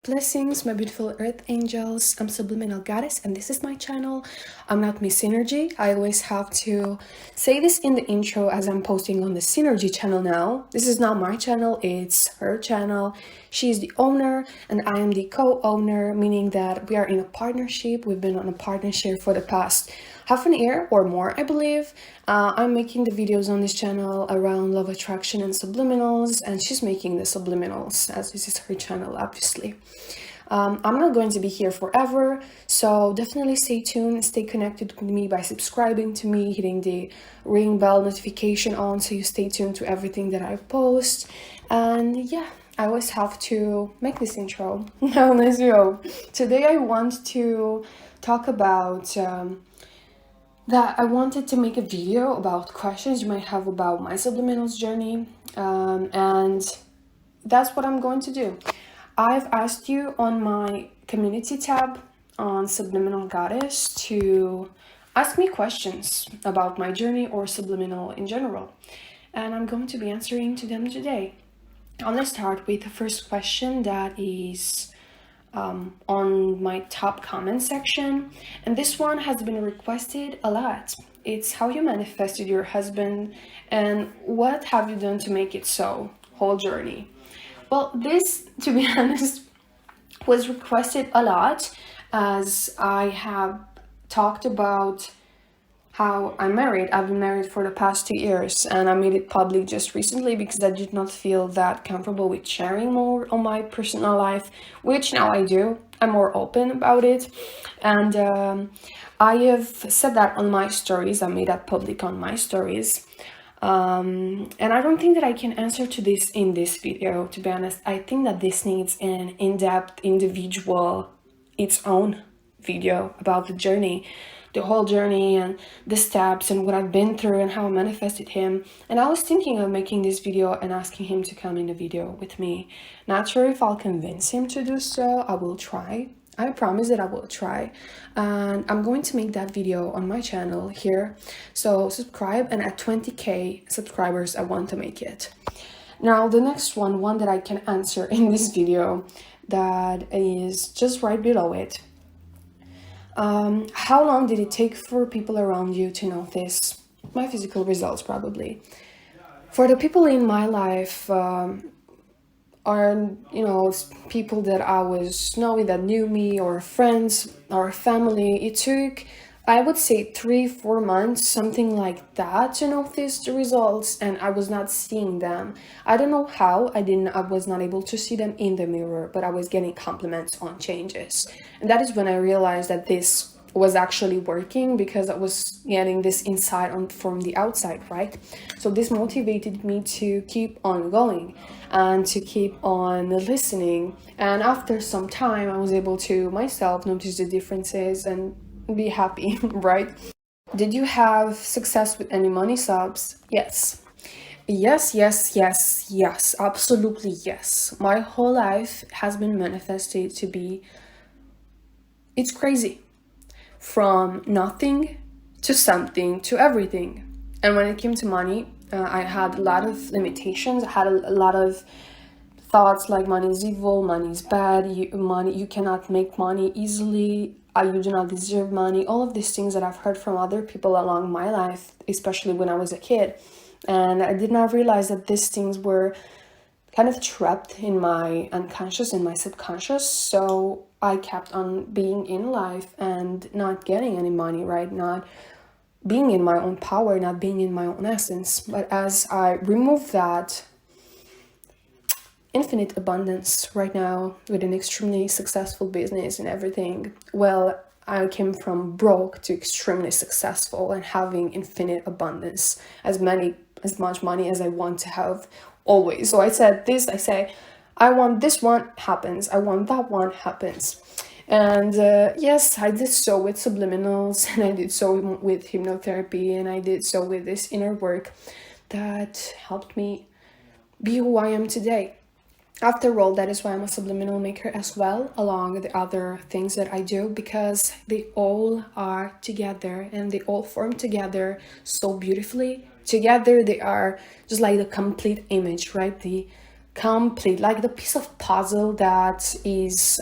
Blessings, my beautiful earth angels. I'm Subliminal Goddess, and this is my channel. I'm not Miss Synergy. I always have to say this in the intro as I'm posting on the Synergy channel now. This is not my channel, it's her channel. She's the owner, and I am the co-owner, meaning that we are in a partnership. We've been on a partnership for the past half an year or more, I believe. I'm making the videos on this channel around love attraction and subliminals, and she's making the subliminals, as this is her channel, obviously. I'm not going to be here forever, so definitely stay tuned, stay connected with me by subscribing to me, hitting the ring bell notification on so you stay tuned to everything that I post. And yeah, I always have to make this intro. Now let's go. Today I want to talk about that I wanted to make a video about questions you might have about my subliminals journey, and that's what I'm going to do. I've asked you on my community tab on Subliminal Goddess to ask me questions about my journey or subliminal in general, and I'm going to be answering to them today. I'm going to start with the first question that is on my top comment section, and this one has been requested a lot. It's how you manifested your husband and what have you done to make it so, whole journey. Well, this, to be honest, was requested a lot as I have talked about how I'm married. I've been married for the past 2 years, and I made it public just recently because I did not feel that comfortable with sharing more on my personal life, which now I do. I'm more open about it, and I have said that on my stories. I made that public on my stories. And I don't think that I can answer to this in this video, to be honest. I think that this needs an in-depth, individual, its own video about the journey, the whole journey and the steps and what I've been through and how I manifested him. And I was thinking of making this video and asking him to come in the video with me. Not sure if I'll convince him to do so. I will try. I promise that I will try, and I'm going to make that video on my channel here, so subscribe, and at 20k subscribers I want to make it. Now the next one that I can answer in this video, that is just right below it. How long did it take for people around you to notice my physical results? Probably for the people in my life, are, people that I was knowing that knew me, or friends or family. It took, I would say, 3-4 months, something like that, to notice the results, and I was not seeing them. I don't know how. I was not able to see them in the mirror, but I was getting compliments on changes, and that is when I realized that this was actually working, because I was getting this insight from the outside, right? So this motivated me to keep on going and to keep on listening, and after some time I was able to myself notice the differences and be happy. Right? Did you have success with any money subs? Yes, absolutely yes. My whole life has been manifested to be, it's crazy, from nothing to something to everything. And when it came to money, I had a lot of limitations. I had a lot of thoughts like money is evil, money is bad, you cannot make money easily, you do not deserve money, all of these things that I've heard from other people along my life, especially when I was a kid. And I did not realize that these things were kind of trapped in my unconscious, in my subconscious. So I kept on being in life and not getting any money, right? Not being in my own power, not being in my own essence. But as I removed that, infinite abundance right now, with an extremely successful business and everything. Well, I came from broke to extremely successful and having infinite abundance, as much money as I want to have always. So I say, I want this one, happens. I want that one, happens. And yes, I did so with subliminals, and I did so with hypnotherapy, and I did so with this inner work that helped me be who I am today. After all, that is why I'm a subliminal maker as well, along with the other things that I do, because they all are together and they all form together so beautifully. Together they are just like the complete image, right? The complete, like the piece of puzzle that is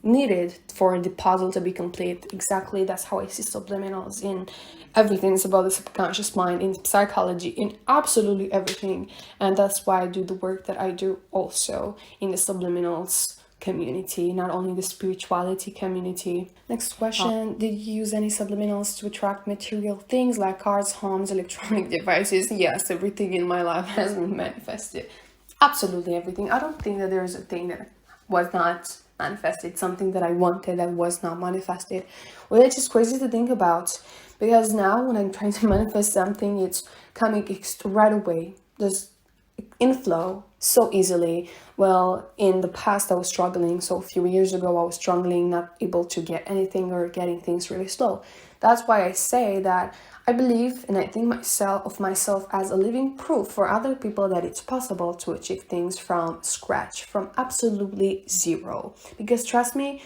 needed for the puzzle to be complete. Exactly, that's how I see subliminals in everything. It's about the subconscious mind, in psychology, in absolutely everything. And that's why I do the work that I do also in the subliminals community, not only the spirituality community. Next question, did you use any subliminals to attract material things like cars, homes, electronic devices? Yes, everything in my life has been manifested. Absolutely everything. I don't think that there is a thing that was not manifested, something that I wanted that was not manifested. Well, it's just crazy to think about, because now when I'm trying to manifest something, it's coming right away, just inflow so easily. Well, in the past I was struggling, so a few years ago I was struggling, not able to get anything or getting things really slow. That's why I say that I believe and I think myself as a living proof for other people that it's possible to achieve things from scratch, from absolutely zero. Because trust me,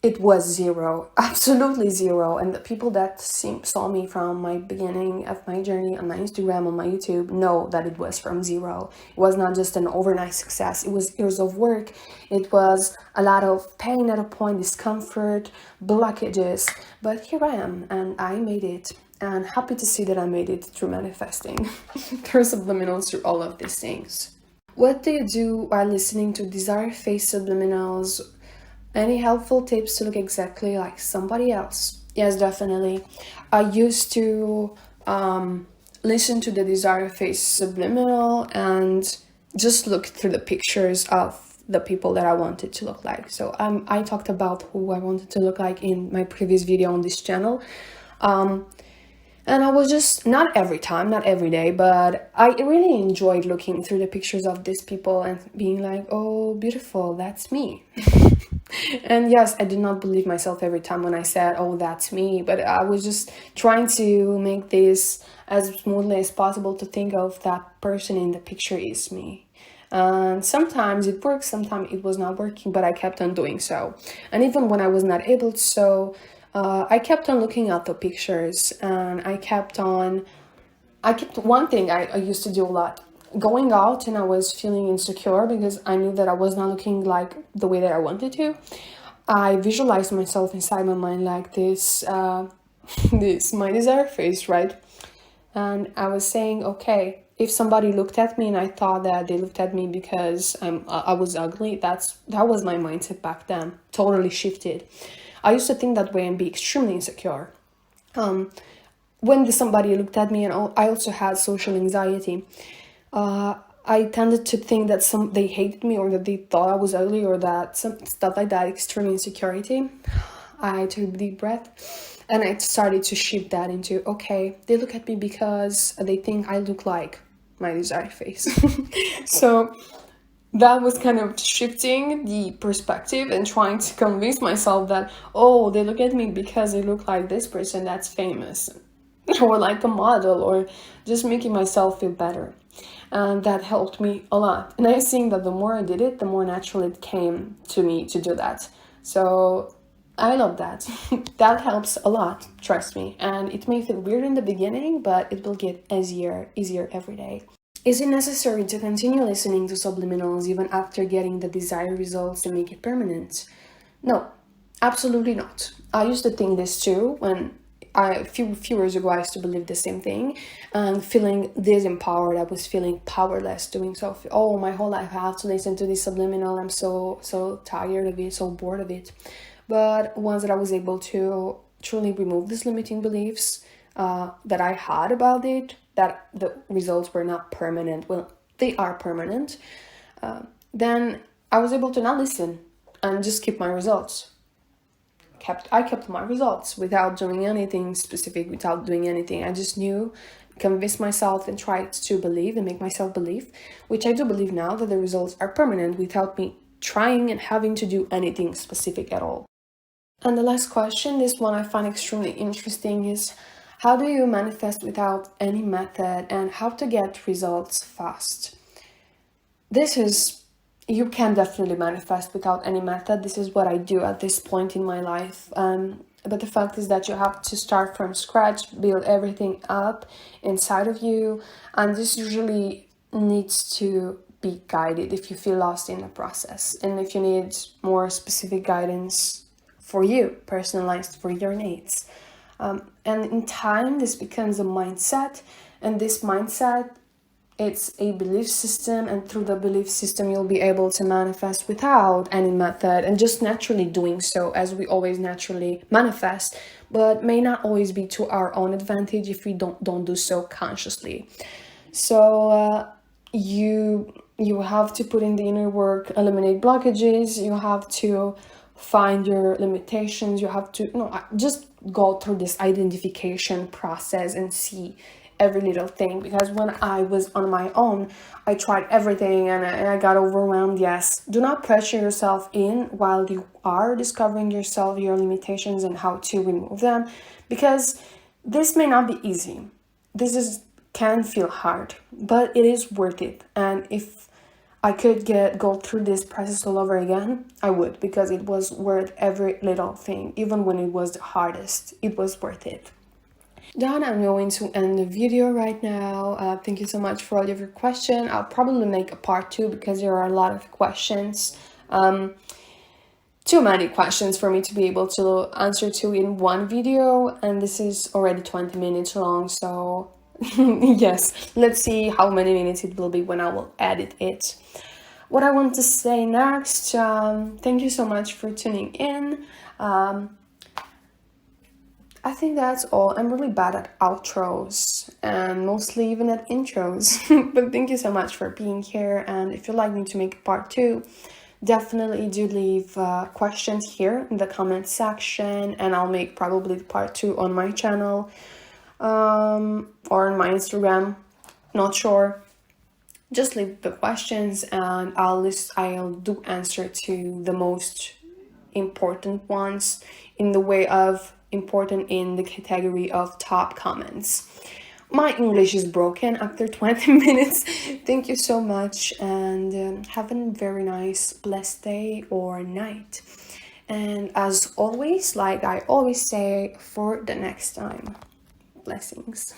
it was zero, absolutely zero. And the people that saw me from my beginning of my journey on my Instagram, on my YouTube, know that it was from zero. It was not just an overnight success. It was years of work. It was a lot of pain at a point, discomfort, blockages. But here I am, and I made it. And happy to see that I made it through manifesting. There's subliminals through all of these things. What do you do while listening to desire face subliminals? Any helpful tips to look exactly like somebody else? Yes, definitely. I used to listen to the desire face subliminal and just look through the pictures of the people that I wanted to look like. So I talked about who I wanted to look like in my previous video on this channel. And I was just, not every time, not every day, but I really enjoyed looking through the pictures of these people and being like, oh, beautiful, that's me. And yes, I did not believe myself every time when I said, oh, that's me. But I was just trying to make this as smoothly as possible, to think of that person in the picture is me. And sometimes it works, sometimes it was not working, but I kept on doing so. And even when I was not able to, so I kept on looking at the pictures, and I kept one thing I used to do a lot, going out and I was feeling insecure because I knew that I was not looking like the way that I wanted to. I visualized myself inside my mind like this, this my desire face, right? And I was saying, okay, if somebody looked at me and I thought that they looked at me because I was ugly, that was my mindset back then. Totally shifted. I used to think that way and be extremely insecure. When somebody looked at me, and I also had social anxiety, I tended to think that they hated me, or that they thought I was ugly, or that some stuff like that, extreme insecurity. I took a deep breath and I started to shift that into, okay, they look at me because they think I look like my desired face. So that was kind of shifting the perspective and trying to convince myself that, oh, they look at me because they look like this person that's famous, or like a model, or just making myself feel better. And that helped me a lot. And I think that the more I did it, the more natural it came to me to do that. So I love that. That helps a lot, trust me. And it may feel weird in the beginning, but it will get easier every day. Is it necessary to continue listening to subliminals even after getting the desired results to make it permanent? No, absolutely not. I used to think this too. When a few years ago, I used to believe the same thing, and feeling disempowered. I was feeling powerless doing so. Oh, my whole life I have to listen to this subliminal. I'm so tired of it, so bored of it. But once that I was able to truly remove these limiting beliefs that I had about it, that the results were not permanent. Well, they are permanent. Then I was able to not listen and just keep my results. I kept my results without doing anything specific, without doing anything. I just knew, convinced myself and tried to believe and make myself believe, which I do believe now, that the results are permanent without me trying and having to do anything specific at all. And the last question, this one I find extremely interesting, is how do you manifest without any method, and how to get results fast? You can definitely manifest without any method. This is what I do at this point in my life. But the fact is that you have to start from scratch, build everything up inside of you. And this usually needs to be guided if you feel lost in the process, and if you need more specific guidance for you, personalized for your needs. And in time, this becomes a mindset, and this mindset, it's a belief system, and through the belief system you'll be able to manifest without any method, and just naturally doing so, as we always naturally manifest, but may not always be to our own advantage if we don't do so consciously. So you have to put in the inner work, eliminate blockages, you have to find your limitations, you have to just go through this identification process and see every little thing. Because when I was on my own, I tried everything and I got overwhelmed. Yes, do not pressure yourself in while you are discovering yourself, your limitations, and how to remove them, because this may not be easy. Can feel hard, but it is worth it. And if I could go through this process all over again, I would, because it was worth every little thing. Even when it was the hardest, it was worth it. Then I'm going to end the video right now. Thank you so much for all of your questions. I'll probably make a part 2 because there are a lot of questions. Too many questions for me to be able to answer to in one video, and this is already 20 minutes long, so yes, let's see how many minutes it will be when I will edit it. What I want to say next, thank you so much for tuning in. I think that's all. I'm really bad at outros and mostly even at intros. But thank you so much for being here. And if you'd like me to make a part 2, definitely do leave questions here in the comment section, and I'll make probably part 2 on my channel or on my Instagram. Not sure. Just leave the questions and I'll do answer to the most important ones, in the way of important in the category of top comments. My English is broken after 20 minutes. Thank you so much, and have a very nice, blessed day or night. And as always, like I always say, for the next time, blessings.